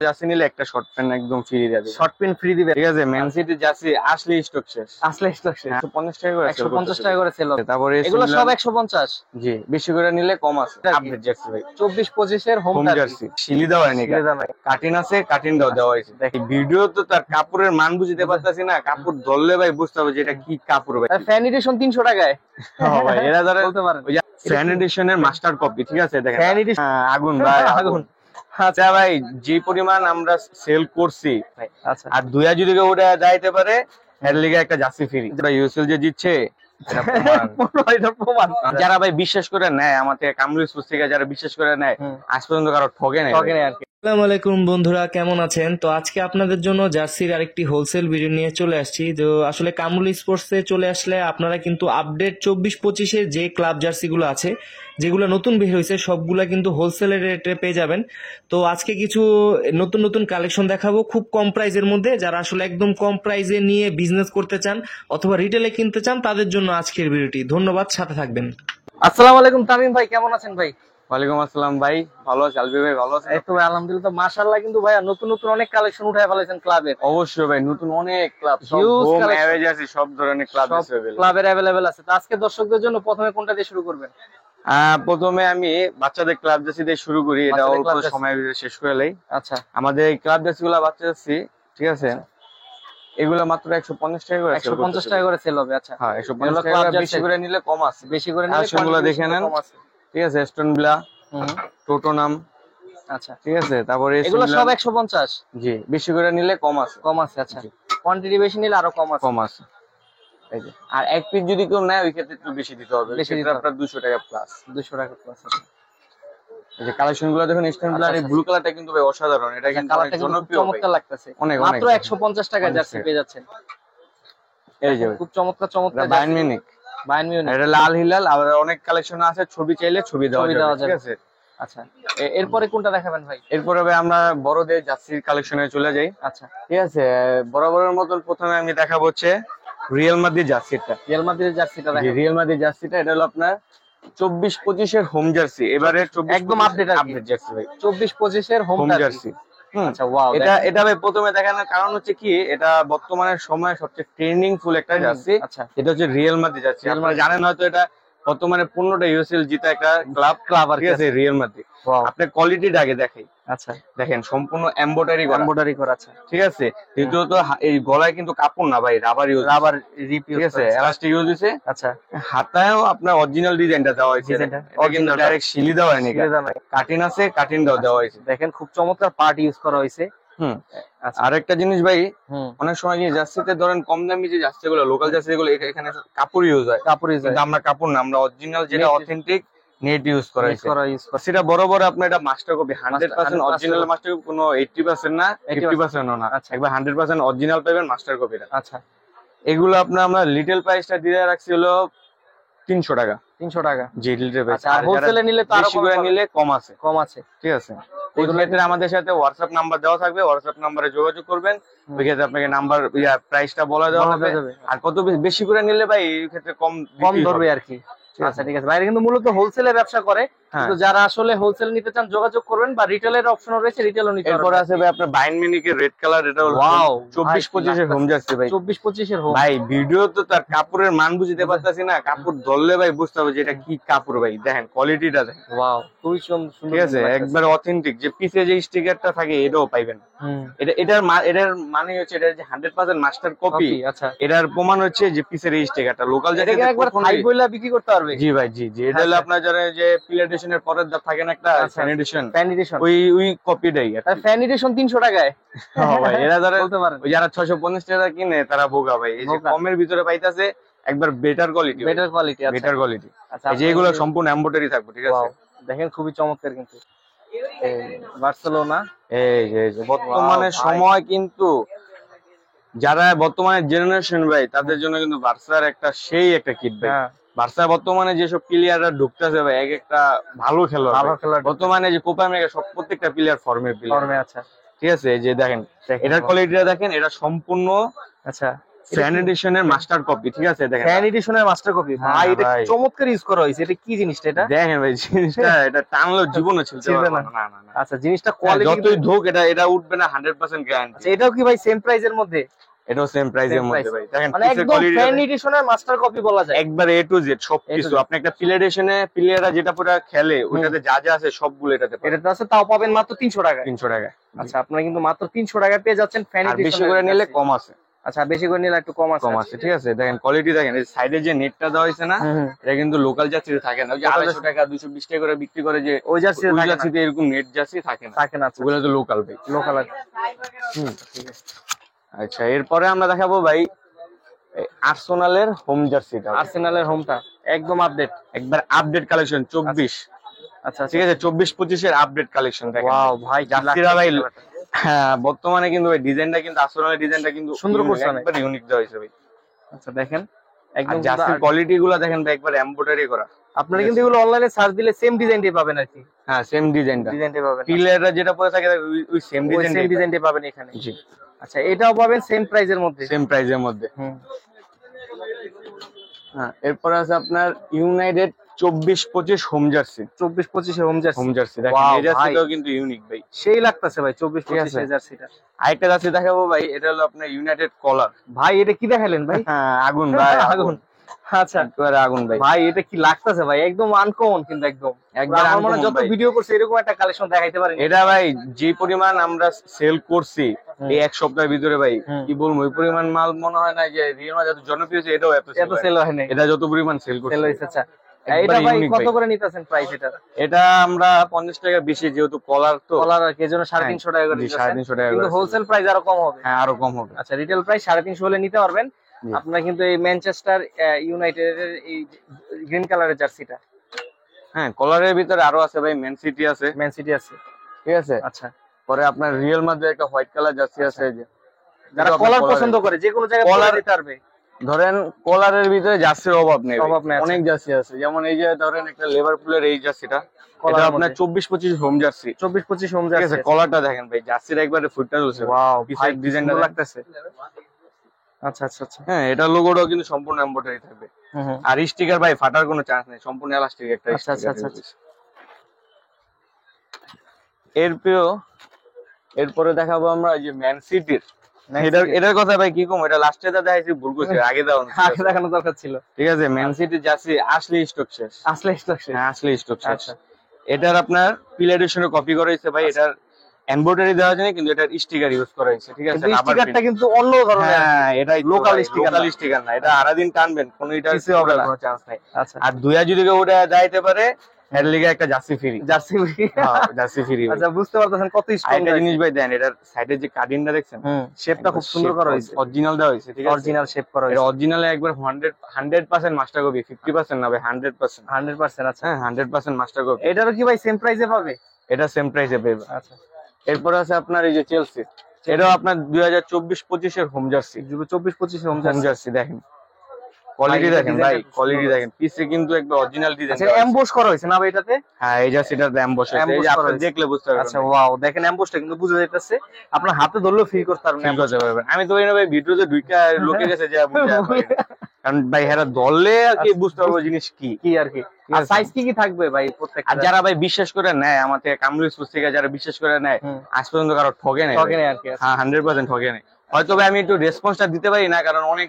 Jersey নিলে একটা short pant একদম ফ্রি দিবে। শর্ট প্যান্ট ফ্রি দিবে, ঠিক আছে। ম্যান সিটি জার্সি আসলে স্টক শেষ, আসলে স্টক শেষ। 150 টাকা করে, 150 টাকা করে সেল হবে। তারপরে এগুলো সব 150। জি, বেশি করে নিলে কম আছে। আপডেট জার্সি ভাই, 24-25 এর হোম জার্সি। শিলি দেওয়া হয়নি, কাটিং আছে, কাটিং দেওয়া হয়েছে। দেখি ভিডিও তো তার কাপড়ের মান বুঝতে পারতাছি না, কাপড় ধরলে ভাই বুঝতে হবে যে এটা কি কাপড় ভাই। ফ্যান এডিশন 300 টাকায়। হ্যাঁ ভাই, এরা ধরে বলতে পারেন ওই যে ফ্যান এডিশনের মাস্টার কপি, ঠিক আছে। দেখেন ফ্যান এডিশন আগুন ভাই, আগুন। আচ্ছা ভাই, যে পরিমাণ আমরা সেল করছি, আচ্ছা, আর দুইয়া যদি ওটা যাইতে পারে এর লিগে একটা জার্সি ফ্রি। যেটা ইউএসএল যে দিচ্ছে এটা প্রমাণ। যারা ভাই বিশ্বাস করে নেয় আমাদের কামরুল স্পোর্টস থেকে, যারা বিশ্বাস করে নেয় আজ পর্যন্ত কারো ঠকে নাই আর কি। আসসালামু আলাইকুম বন্ধুরা, কেমন আছেন? তো আজকে আপনাদের জন্য জার্সির আরেকটি হোলসেল ভিডিও নিয়ে চলে আসছি। তো আসলে কামরুল স্পোর্টসে চলে আসলে আপনারা কিন্তু আপডেট 24-25-এর যে ক্লাব জার্সিগুলো আছে, যেগুলো নতুন বের হয়েছে, সবগুলা কিন্তু হোলসেলের রেটে পেয়ে যাবেন। তো আজকে কিছু নতুন নতুন কালেকশন দেখাবো খুব কম প্রাইজের মধ্যে। যারা আসলে একদম কম প্রাইজে নিয়ে বিজনেস করতে চান অথবা রিটেলে কিনতে চান, তাদের জন্য আজকের ভিডিওটি। ধন্যবাদ, সাথে থাকবেন। আসসালামু আলাইকুম তামিম ভাই, কেমন আছেন ভাই? ওয়ালাইকুম আসসালাম ভাই, ভালো আছি। আলবি ভাই ভালো আছেন? এই তো ভাই আলহামদুলিল্লাহ, মাশাআল্লাহ। কিন্তু ভাই নতুন নতুন অনেক কালেকশন উঠায় ফেলেছেন ক্লাবের। অবশ্যই ভাই, নতুন অনেক club, Huge home collection। Away jersey সব ধরনের ক্লাব আছে, ক্লাবের अवेलेबल আছে। তো আজকে দর্শকদের জন্য প্রথমে কোনটা দিয়ে শুরু করবেন? প্রথমে আমি বাচ্চাদের ক্লাব জার্সি দিয়ে শুরু করি, এটা অল্প সময় শেষ করে লাই। আচ্ছা, আমাদের এই ক্লাব জার্সি গুলা বাচ্চা জার্সি, ঠিক আছে, এগুলা মাত্র 150 টাকা করে, 150 টাকা করে সেল হবে। আচ্ছা, হ্যাঁ 150 টাকা, বেশি করে নিলে কম আছে, বেশি করে নিলে সেগুলো দেখে নেন, ঠিক আছে। স্টোন ব্লা, টোটোনাম, আচ্ছা, ঠিক আছে। তারপরে এগুলো সব 150। জি, বেশি করে নিলে কম আছে, আচ্ছা, কোয়ান্টিটি বেশি নিলে আরো কম আছে। এই যে, আর এক পিস যদি কেউ নেয় ওই ক্ষেত্রে একটু বেশি দিতে হবে, বেশি দিতে হবে, আপনার 200 টাকা প্লাস। 200 টাকা প্লাস। এই যে কালেকশন গুলো দেখুন, স্টোন ব্লা, এই ব্লু কালারটা কিন্তু ভাই অসাধারণ, এটা কিন্তু কালারটা জনপ্রিয়, চমৎকার লাগতেছে। অনেক মাত্র 150 টাকা জার্সি পেয়ে যাচ্ছেন। এই যে খুব চমৎকার বায়ার্ন মিউনিখ, এটা লাল হিলাল। আর অনেক কালেকশন আছে, ছবি চাইলে ছবি দেওয়া যাবে, ঠিক আছে। আচ্ছা, এরপরে কোনটা দেখাবেন ভাই? এরপরে ভাই আমরা বড়দের জার্সির কালেকশনে চলে যাই। আচ্ছা, ঠিক আছে। বরাবরের মতন প্রথমে আমি দেখাবো হচ্ছে রিয়াল মাদ্রিদ জার্সিটা। রিয়াল মাদ্রিদের জার্সিটা দেখাবো। রিয়াল মাদ্রিদ জার্সিটা, এটা হলো আপনার 24-25 এর হোম জার্সি। এবারে একদম আপডেট জার্সি ভাই, 24-25 এর হোম জার্সি। আচ্ছা, ওয়াও। এটা ভাই প্রথমে দেখানোর কারণ হচ্ছে কি, এটা বর্তমানের সময় সবচেয়ে ট্রেন্ডিং ফুল একটা জার্সি। আচ্ছা, এটা হচ্ছে রিয়াল মাদ্রিদ জার্সি। আপনারা জানেন হয়তো, এটা বর্তমানে 15টা ইউএসএল জিতা একটা ক্লাব আর কি আছে, রিয়াল মাদ্রিদ। আপনি কোয়ালিটিটা আগে দেখাই। আচ্ছা, দেখেন সম্পূর্ণ এমব্রয়ডারি করা, আচ্ছা, ঠিক আছে। দ্বিতীয়ত এই গলায় কিন্তু কাপড় না ভাই, রাবার রিপ, ঠিক আছে, এলাস্টিক ইউজ হয়েছে। আচ্ছা, হাতায়ও আপনার অরিজিনাল ডিজাইনটা দেওয়া হয়েছে, কিন্তু ডাইরেক্ট শিলি দেওয়া হয়নি, কাটিং আছে, কাটিং দেওয়া হয়েছে। দেখেন খুব চমৎকার পার্ট ইউজ করা হয়েছে। আরেকটা জিনিস ভাই, অনেক সময় কি জার্সিতে ধরেন কম দামি যে জার্সি গুলো, লোকাল জার্সি গুলো, এখানে কাপড় ইউজ হয়, কিন্তু আমরা কাপড় না, আমরা অরিজিনাল যেটা অথেন্টিক নেট ইউজ করা হয়েছে। সেটা বড় বড় আপনার এটা master copy, 100% original master copy, কোনো 80% না, 50% না, একবার 100% অরিজিনাল পাবেন মাস্টার কপিটা। আচ্ছা, এগুলো আপনার আমরা লিটল প্রাইসটা দিয়ে রাখছি হলো 300 টাকা। 300 টাকা, জি, লিটল প্রাইস। আর হোলসেলে নিলে তো আরো বেশি করে নিলে কম আছে, ঠিক আছে। ওই এগুলো ক্ষেত্রে আমাদের সাথে হোয়াটসঅ্যাপ নাম্বার দেওয়া থাকবে, হোয়াটসঅ্যাপ নাম্বারে যোগাযোগ করবেন, ওই ক্ষেত্রে আপনাকে নাম্বার প্রাইসটা বলা দেওয়া হবে। আর কত বেশি করে নিলে ভাই এই ক্ষেত্রে কম ধরবে আর কি। আচ্ছা, ঠিক আছে। বাইরে কিন্তু মূলত হোলসেলে ব্যবসা করে, কিন্তু যারা আসলে হোলসেল নিতে চান যোগাযোগ করবেন, বা রিটেলের অপশনও রয়েছে, রিটেলও নিতে পারবেন। এরপর আছে ভাই আপনার বায়ার্ন মিউনিখের রেড কালার, এটা হলো ওয়াও 24-25 এর হোম জার্সি ভাই। 24-25 এর হোম ভাই, ভিডিও তো তার কাপড়ের মান বুঝতে পারতাছি না, কাপড় ধরলে ভাই বুঝতে হবে যে এটা কি কাপড় ভাই। দেখেন কোয়ালিটিটা দেখেন, ওয়াও, খুবই সুন্দর, ঠিক আছে, একবার অথেন্টিক। যে পিছে যে স্টিকারটা থাকে এটাও পাইবেন। এটার মানে হচ্ছে এটা যে 100% মাস্টার কপি। আচ্ছা, এটার প্রমাণ হচ্ছে যে পিছের এই স্টিকারটা লোকাল জায়গায় একবার হাই বইলা বিক্রি করতে পারবে। জি ভাই, জি, এটা হলো আপনার যারা যে পিলাটেশনের পরের দাঁত থাকে না একটা ফ্যান এডিশন, ওই কপিটাই। ফ্যান এডিশন 300 টাকায়। হ্যাঁ ভাই, এরা যারা বলতে পারেন ওই যারা 650 টাকা কিনে তারা বোকা ভাই। এই যে কমের ভিতরে পাইতাছে একবার বেটার কোয়ালিটি, আচ্ছা, এই যে এগুলো সম্পূর্ণ এমব্রয়ডারি থাকবে, ঠিক আছে। দেখেন খুবই চমৎকার। কিন্তু বার্সেলোনা, এই যে বর্তমানে সময় কিন্তু যারা বর্তমানে জেনারেশন ভাই, তাদের জন্য কিন্তু বার্সার একটা সেই একটা কিট ভাই। বার্সা বর্তমানে যেসব প্লেয়াররা ঢুকতেছে ভাই, এক একটা ভালো খেলোয়াড় বর্তমানে যে কোপা আমেরিকা সব প্রত্যেকটা প্লেয়ার ফর্মে। আচ্ছা, ঠিক আছে। এই যে দেখেন এটার কোয়ালিটিটা দেখেন, এটা সম্পূর্ণ, আচ্ছা, ফ্যান এডিশনের মাস্টার কপি, ঠিক আছে দেখেন ফ্যান এডিশনের মাস্টার কপি হ্যাঁ ভাই, এটা ভাই। চমৎকার ইউজ করা হয়েছে। এটা কি জিনিসটা এটা? দেখেন ভাই জিনিসটা, এটা টানলেও জীবনে ছিলতে ছিলবে পারবে না। না। না না না, আচ্ছা, জিনিসটা হ্যাঁ, কোয়ালিটি যতই ধোক এটা উঠবে না, 100% গ্যারান্টি। আচ্ছা, এটাও কি ভাই সেম প্রাইজের মধ্যে? এটাও সেম প্রাইসের Same মধ্যে price। ভাই। দেখেন মানে পিসের একদম কোয়ালিটি ফ্যান এডিশনের মাস্টার কপি বলা যায়। একবার A to Z সবকিছু। A to Z। আপনি একটা প্লেডেশনে প্লেয়াররা যেটা পুরো খেলে ওইটাতে যা যা আছে সবগুলো এটাতে পাবেন। এটাতে আছে, তাও পাবেন মাত্র 300 টাকায়। 300 টাকা। আচ্ছা, আপনারা কিন্তু মাত্র 300 টাকায় পেয়ে যাচ্ছেন ফ্যান আর এডিশন। বেশি করে নিলে কম আছে। আচ্ছা, বেশি করে নিলে একটু কম আছে। কম আছে, ঠিক আছে। দেখেন কোয়ালিটি দেখেন, এই সাইডে যে নেটটা দেওয়া হয়েছে না, হুম, হুম। এটা কিন্তু লোকাল জার্সিতে থাকে না। ওই যে Local 250 টাকা 220 টাকা করে বিক্রি করে যে ওই জার্সি ওই থাকে না। জার্সিতে এরকম নেট জার্সি থাকে না, থাকে না। আচ্ছা, ওগুলো তো লোকাল ভাই। লোকাল। আচ্ছা, এরপরে আমরা দেখাবো ভাই আর্সেনালের হোম জার্সিটা। আর্সেনালের হোমটা একদম আপডেট। একবার আপডেট কালেকশন 24। আচ্ছা, ঠিক আছে, 24-25 এর আপডেট কালেকশন দেখেন। ওয়াও ভাই, জার্সিরা ভাই হ্যাঁ, বর্তমানে কিন্তু ভাই ডিজাইনটা কিন্তু আর্সেনালের ডিজাইনটা কিন্তু সুন্দর করছে অনেক। একবার ইউনিক দেওয়া হয়েছে ভাই। আচ্ছা, দেখেন আর একদম জার্সির কোয়ালিটি গুলো দেখেন ভাই, একবার এমব্রয়ডারি করা। আপনারা কিন্তু এগুলো অনলাইনে সার্চ দিলে সেম ডিজাইনটাই পাবেন আর কি। হ্যাঁ, সেম ডিজাইনটা, ডিজাইনটাই পাবেন, পিলাররা যেটা পরে থাকে ওই সেম ওই সেম ডিজাইন। ডিজাইনটাই পাবেন এখানে। জি, আচ্ছা, এটাও পাবেন সেম প্রাইজের মধ্যে। সেম প্রাইসের মধ্যে। হুম। হ্যাঁ, এরপর আছে আপনার United 24-25 home jersey. 24-25 home jersey. Home jersey দেখেন, Wow, এই জার্সিটাও কিন্তু ইউনিক ভাই। সেই লাগতেছে ভাই ঠিক 24-25 আছে। জার্সিটা। আরেকটা জার্সি দেখাবো ভাই, এটা হলো আপনার ইউনাইটেড কলার। ভাই, এটা কি দেখালেন ভাই? হ্যাঁ, আগুন ভাই, আগুন। আচ্ছা একেবারে আগুন ভাই। ভাই, এটা কি লাগতেছে ভাই? একদম আনকমন, কিন্তু একদম একবার আমার মনে হয় uncommon যত ভাই। ভিডিও করছে এরকম একটা কালেকশন দেখাইতে পারেন। এটা ভাই যে পরিমাণ আমরা সেল করছি হুম। এই এক সপ্তাহের ভিতরে ভাই, হুম। কি বলবো, ওই পরিমাণ মাল মনে হয় না যে রিয়েল যত জনপ্রিয় হয়েছে এটাও এত এত সেল হয় নাই। এটা যত পরিমাণ সেল করছে। সেল হইছে। আচ্ছা, একবারে এটা ভাই unique কত ভাই। করে নিতেছেন প্রাইস এটা? এটা আমরা 50 টাকা বেশি, যেহেতু কলার তো। কলার আর কি, এজন্য 350 টাকা করে জি, দিতেছেন। 350 টাকা কিন্তু করে। হোলসেল প্রাইস আরো কম হবে। হ্যাঁ, আরো কম হবে। আচ্ছা, রিটেল প্রাইস 350 হলে নিতে পারবেন। জি। আপনারা কিন্তু এই ম্যানচেস্টার ইউনাইটেডের এই গ্রিন কালারের জার্সিটা। হ্যাঁ, কলারের ভিতরে আরো আছে ভাই, ম্যান সিটি আছে, ম্যান সিটি আছে। ঠিক আছে। আচ্ছা, পরে আপনার রিয়েল মধ্যে একটা হোয়াইট কালার জার্সি আছে, এই যে যারা এটা আপনার কলার কলারের। পছন্দ করে যে কোনো জায়গায় কলার- কলার দিতে পারবে। ধরেন কলারের ভিতরে জার্সির অভাব নেই ভাই। অভাব নেই, আচ্ছা। অনেক জার্সি আছে, যেমন এই যে ধরেন একটা লিভারপুলের এই জার্সিটা, কলারের এটা আপনার মধ্যে। 24-25 হোম জার্সি। 24-25 হোম ঠিক আছে, জার্সি। কলারটা দেখেন ভাই, জার্সির একবারে ফুটটা তুলছে। ওয়াও পিছের ভাই, ডিজাইনটা সুন্দর লাগতেছে। লাগতেছে। আচ্ছা, আচ্ছা, আচ্ছা। হ্যাঁ, এটা লোগোটাও কিন্তু সম্পূর্ণ এমব্রয়ডারি থাকবে। হুম, হুম। আর স্টিকার ভাই ফাটার কোনো চান্স নেই, সম্পূর্ণ এলাস্টিক একটা আচ্ছা, আচ্ছা, sticker আচ্ছা, আছে। এরপরে দেখাবো আমরা এই যে ম্যান সিটির। এটার কথা ভাই কি কম, এটা লাস্টে দা দেখাইছি, ভুল করছি, আগে দাও। আগে দেখানো দরকার ছিল। ঠিক আছে, ম্যান সিটির জার্সি আসলে স্টক শেষ। আসলে স্টক শেষ। হ্যাঁ, আসলে স্টক শেষ। আচ্ছা। এটার আপনার পিলারেশনে কপি করা হয়েছে ভাই, এটার এমব্রয়ডারি দেওয়া যায় না, কিন্তু এটার স্টিকার ইউজ করা হয়েছে। ঠিক আছে, কিন্তু rubber স্টিকারটা print। কিন্তু অন্য ধরনের। হ্যাঁ, এটা Local sticker লোকাল না। স্টিকার না, এটা আড়া দিন টানবেন কোনো এটা কিছুই হবে না। কোনো চান্স নাই। আচ্ছা, আর দুইয়া যদি কেউ উঠে যাইতে পারে, এর লিগে একটা jersey free. Jersey. Jersey free. আচ্ছা, বুঝতে পারতেছেন কত স্ট্রং। আরেকটা জিনিস ভাই দেন, এটার সাইডে যে কার্ডিনটা দেখছেন, হুম, শেপটা খুব সুন্দর করা হয়েছে। অরিজিনাল দেওয়া হয়েছে। ঠিক আছে, অরিজিনাল শেপ করা এটা হয়েছে। অরিজিনালে একবার 100% মাস্টার কপি, 50% না ভাই, 100%। 100%। আচ্ছা, হ্যাঁ, 100% মাস্টার কপি। এটারও কি ভাই সেম প্রাইসে পাবে? এটা সেম প্রাইসে পেবে। আচ্ছা, এরপর আছে আপনার এই যে চেলসি, এটাও আপনার 2024-25 এর home jersey. 24-25 home home jersey. Jersey দেখেন, কোয়ালিটি এটা দেখেন ভাই, design টা কোয়ালিটি সুন্দর দেখেন, পিছে কিন্তু একবার অরিজিনাল ডিজাইন। আচ্ছা, এমবোস করা হয়েছে না ভাই এটাতে? হ্যাঁ, এই জার্সিটার দাম বসে, এই Emboss যে করা আপনি হয়েছে। দেখলে বুঝতে পারবেন। আচ্ছা, ওয়াও, দেখেন এমবোসটা কিন্তু বুঝা যাইতেছে। আপনার হাতে ধরলেও ফিল করতে পারবেন। ফিল করতে পারবেন। আমি তো ভাই ভিডিওতে ঢুইকা লোকে গেছে যে বুঝা পারি না। কারণ ভাই হেরা ধরলে আর কি বুঝতে পারবো জিনিস কি। কি আর কি। আর সাইজ কি কি থাকবে ভাই আর প্রত্যেকটা? যারা ভাই বিশ্বাস করে নেয় আমার থেকে, কামরুল স্পোর্টস থেকে যারা বিশ্বাস করে নেয়, হুম। আজ পর্যন্ত কারো ঠকে নেই। ঠকে নেই আর কি। হ্যাঁ, 100% ঠকে নেই। হয়তো ভাই আমি একটু রেসপন্সটা দিতে পারি না, কারণ অনেক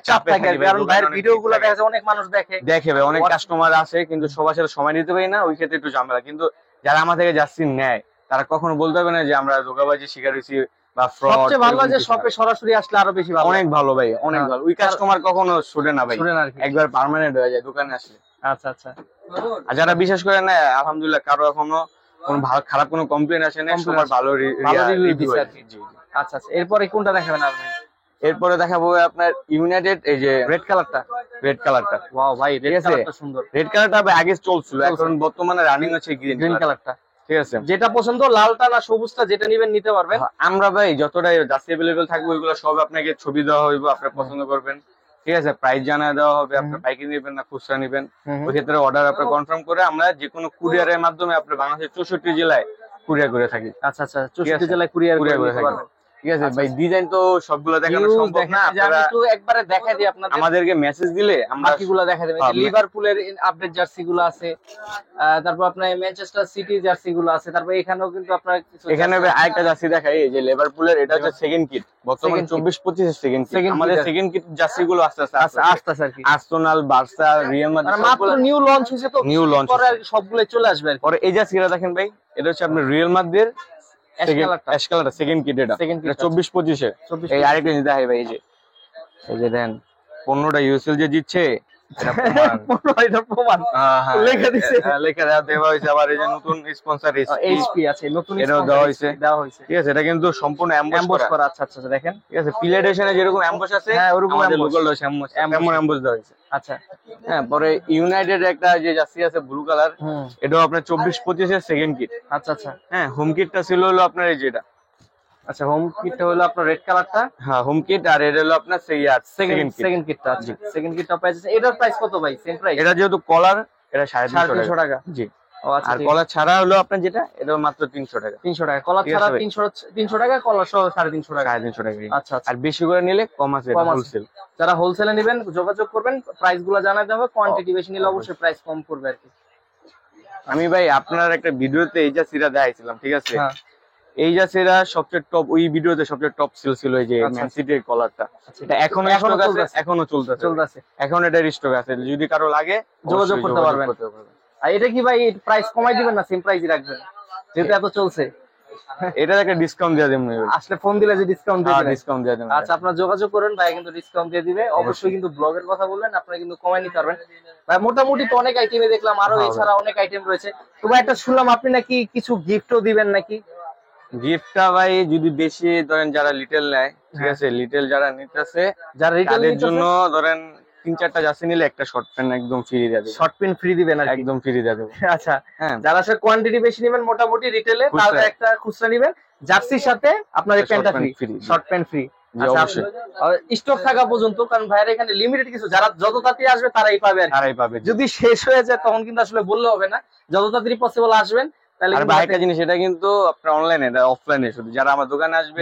চাপ থাকে আর কি, কারণ ভাইয়ের ভিডিও গুলো দেখা যায় অনেক মানুষ দেখে। দেখে ভাই, অনেক কাস্টমার আছে, কিন্তু সবার সাথে সময় দিতে পারি না, ওই ক্ষেত্রে একটু ঝামেলা। কিন্তু যারা আমার থেকে জার্সি নেয় তারা কখনো বলতে হবে না যে আমরা ধোঁকাবাজি শিকার হয়েছি বা ফ্রড। সবচেয়ে ভালো যে শপে সরাসরি আসলে আরো বেশি ভালো। অনেক ভালো ভাই, অনেক হ্যাঁ। ভালো। ওই কাস্টমার কখনো ছুটে না ভাই, শুনেন আর কি। একবার পার্মানেন্ট হয়ে যায় দোকানে আসলে। আচ্ছা, আচ্ছা। আর যারা বিশ্বাস করে না, আলহামদুলিল্লাহ কারো এখনো কোনো খারাপ কোনো কমপ্লেন আসে না, Complaint সবার আসে। ভালো ভালো review রিভিউ দিচ্ছে আর আছে। কি। জি, জি। আচ্ছা, আচ্ছা, এরপরে কোনটা দেখাবেন আপনি? এরপরে দেখাবো আপনার ইউনাইটেড এই যে রেড কালারটা। রেড কালারটা। ওয়াও ভাই, রেড ঠিক আছে। কালারটা সুন্দর। রেড কালারটা আগে চলছিল, এখন বর্তমানে রানিং হচ্ছে গ্রিন গ্রিন কালার। কালারটা। ঠিক আছে, যেটা পছন্দ, লালটা না সবুজটা, যেটা নিবেন নিতে পারবেন। আমরা ভাই যতটাই জার্সি अवेलेबल থাকবে ওইগুলো সব আপনাকে ছবি দেওয়া হইব, আপনি পছন্দ করবেন। ঠিক আছে, প্রাইস জানা দেওয়া হবে, আপনি পাইকারি নেবেন না খুচরা নেবেন, হুম। ওই ক্ষেত্রে অর্ডার আপনি কনফার্ম করে আমরা যে কোনো কুরিয়ারের মাধ্যমে আপনি বাংলাদেশের 64 জেলায় কুরিয়ার করে থাকি। আচ্ছা, আচ্ছা, 64 জেলায় কুরিয়ার করে কুরিয়ার করে নিতে থাকি। পারবেন। ঠিক আছে ভাই, ডিজাইন তো সবগুলো দেখানো সম্ভব না, আমি একটু একবারে দেখাই দিই আপনাদের, আমাদেরকে মেসেজ দিলে আমরা বাকিগুলো দেখাই দেব। লিভারপুলের আপডেট জার্সি গুলো আছে, তারপর আপনার ম্যানচেস্টার সিটি জার্সি গুলো আছে, তারপর এখানেও কিন্তু আপনার এখানে আরেকটা জার্সি দেখাই, এই যে লিভারপুলের, এটা হচ্ছে সেকেন্ড কিট, বর্তমানে 24-25 এর সেকেন্ড কিট। আমাদের সেকেন্ড কিট জার্সি গুলো আস্তে আস্তে আর কি আর্সেনাল, বার্সা, রিয়াল মাদ্রিদ মাত্র নিউ লঞ্চ হয়েছে, তো নিউ লঞ্চ পরে সবগুলো চলে আসবে। পরে এই জার্সিটা দেখেন ভাই, এটা হচ্ছে আপনার রিয়াল মাদ্রিদের অ্যাশ কালারটা সেকেন্ড কিট, এটা 24-25 এর। এই আরেকটা জিনিস দেখাই ভাই, এই যে দেন 15টা ইউএসএল যে জিতছে, প্রমাণ লেখা দিছে, লেখা দেওয়া হয়েছে। আবার এই যে নতুন স্পন্সর এইচপি আছে, নতুন এটাও দেওয়া হয়েছে, ঠিক আছে। এটা কিন্তু সম্পূর্ণ এমবস করা। আচ্ছা আচ্ছা দেখেন, ঠিক আছে। প্লেটেশনে যেরকম এমবস আছে, ওরকম আমাদের লোকালও এমন এমবস দেওয়া হয়েছে। আচ্ছা হ্যাঁ, পরে ইউনাইটেড একটা যে জার্সি আছে ব্লু কালার, এটাও আপনার 24-25 এর সেকেন্ড কিট। আচ্ছা আচ্ছা হ্যাঁ, হোম কিটটা ছিল হলো আপনার এই যেটা। আচ্ছা, হোম কিটটা হলো আপনার রেড কালারটা। হ্যাঁ, হোম কিট, আর এটা হলো আপনার সেকেন্ড কিটটা। আচ্ছা, সেকেন্ড কিটটা প্রাইস আছে। এটার প্রাইস কত ভাই? Same price? এটা যেহেতু কলার, এটা 350 টাকা। জি। ও আচ্ছা, আর কলার ছাড়া হলো আপনার যেটা, এটা মাত্র 300 টাকা। 300 টাকা কলার ছাড়া, 300 টাকা কলার সহ 350 টাকা। 350 টাকা। আচ্ছা আচ্ছা। আর বেশি করে নিলে কম আছে, হোলসেল। যারা হোলসেলে নেবেন যোগাযোগ করবেন, প্রাইস গুলো জানাতে হবে। কোয়ান্টিটি বেশি নিলে অবশ্যই প্রাইস কম করবে আর কি। আমি ভাই আপনার একটা ভিডিওতে এই জার্সিটা দেখাইছিলাম, ঠিক আছে। এই জার্সিটা সবচেয়ে টপ, ওই ভিডিওতে সবচেয়ে টপ সেল ছিল এই যে ম্যান সিটির কলারটা। এটা এখনো চলতেছে, এখন এটা স্টক আছে, যদি কারো লাগে যোগাযোগ করতে পারবেন। আর এটা কি ভাই প্রাইস কমাই দিবেন না সেম প্রাইসই রাখবেন, যেহেতু এত চলছে? এটা একটা ডিসকাউন্ট দিয়ে দেব, আসলে ফোন দিলে যে ডিসকাউন্ট দিয়ে দিবেন। ডিসকাউন্ট দিয়ে দেব। আচ্ছা, আপনারা যোগাযোগ করুন, ভাই কিন্তু ডিসকাউন্ট দিয়ে দিবে। অবশ্যই কিন্তু ব্লগের কথা বলবেন, আপনারা কিন্তু কমাই নিতে পারবেন। ভাই মোটামুটি তো অনেক আইটেমে দেখলাম, আরো এছাড়া অনেক আইটেম রয়েছে। তো ভাই একটা শুনলাম আপনি নাকি কিছু গিফটও দিবেন নাকি? গিফটটা ভাই যদি বেশি ধরেন যারা লিটল নেয়, ঠিক আছে, লিটল যারা নিতেছে, যারা রিটেলের জন্য ধরেন 3-4টা জার্সি নিলে একটা শর্ট প্যান্ট একদম ফ্রি দিয়ে দেব। শর্ট প্যান্ট ফ্রি দিবেন আর একদম ফ্রি দিয়ে দেব। আচ্ছা, হ্যাঁ, যারা সে কোয়ান্টিটি বেশি নেবেন মোটামুটি রিটেলে, তাহলে একটা খুচরা নেবেন, জার্সির সাথে আপনার এই প্যান্টটা free, short pant free. Stock থাকা পর্যন্ত, কারণ ভাইয়ের এখানে লিমিটেড কিছু, যারা যত তাড়াতাড়ি আসবে তারাই পাবে, তারাই পাবে। যদি শেষ হয়ে যায় তখন কিন্তু আসলে বললে হবে না, যত তাড়াতাড়ি পসিবল আসবেন। তাহলে আর ভাই একটা জিনিস, এটা কিন্তু আপনার অনলাইনে, এটা অফলাইনে, শুধু যারা আমার দোকানে আসবে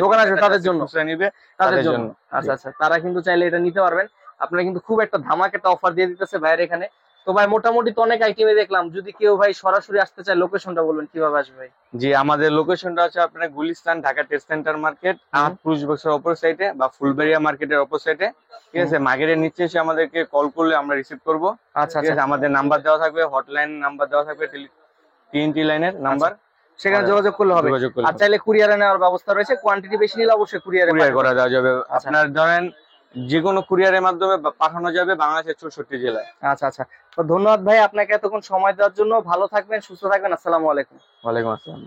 তাদের জন্য, খুচরা নিবে তাদের জন্য। আচ্ছা আচ্ছা, তারা কিন্তু চাইলে এটা নিতে পারবেন। আপনারা কিন্তু খুব একটা ধামাক একটা অফার দিয়ে দিতেছে ভাইয়ের এখানে। তো ভাই মোটামুটি তো অনেক আইটেমে দেখলাম, যদি কেউ ভাই সরাসরি আসতে চায় লোকেশনটা বলবেন, কিভাবে আসবে ভাই? জি, আমাদের লোকেশনটা আছে আপনার Gulistan, Dhaka test centre market, পুরুষ বক্সের অপর সাইডে বা ফুলবাড়িয়া মার্কেটের অপর সাইডে, ঠিক আছে। মার্কেটের নিচে এসে আমাদেরকে কল করলে আমরা রিসিভ করব। আচ্ছা ঠিক আছে, আমাদের নাম্বার দেওয়া থাকবে, হটলাইন নাম্বার দেওয়া থাকবে, TNT লাইনের নাম্বার, সেখানে যোগাযোগ করলে হবে। আর চাইলে কুরিয়ারে নেওয়ার ব্যবস্থা রয়েছে, কোয়ান্টিটি বেশি নিলে অবশ্যই কুরিয়ার করা যাবে। আপনার ধরেন যে কোনো কুরিয়ারের মাধ্যমে পাঠানো যাবে বাংলাদেশের 64 জেলায়। আচ্ছা আচ্ছা, তো ধন্যবাদ ভাই আপনাকে এতক্ষণ সময় দেওয়ার জন্য। ভালো থাকবেন, সুস্থ থাকবেন। আসসালামু আলাইকুম। ওয়ালাইকুম আসসালাম।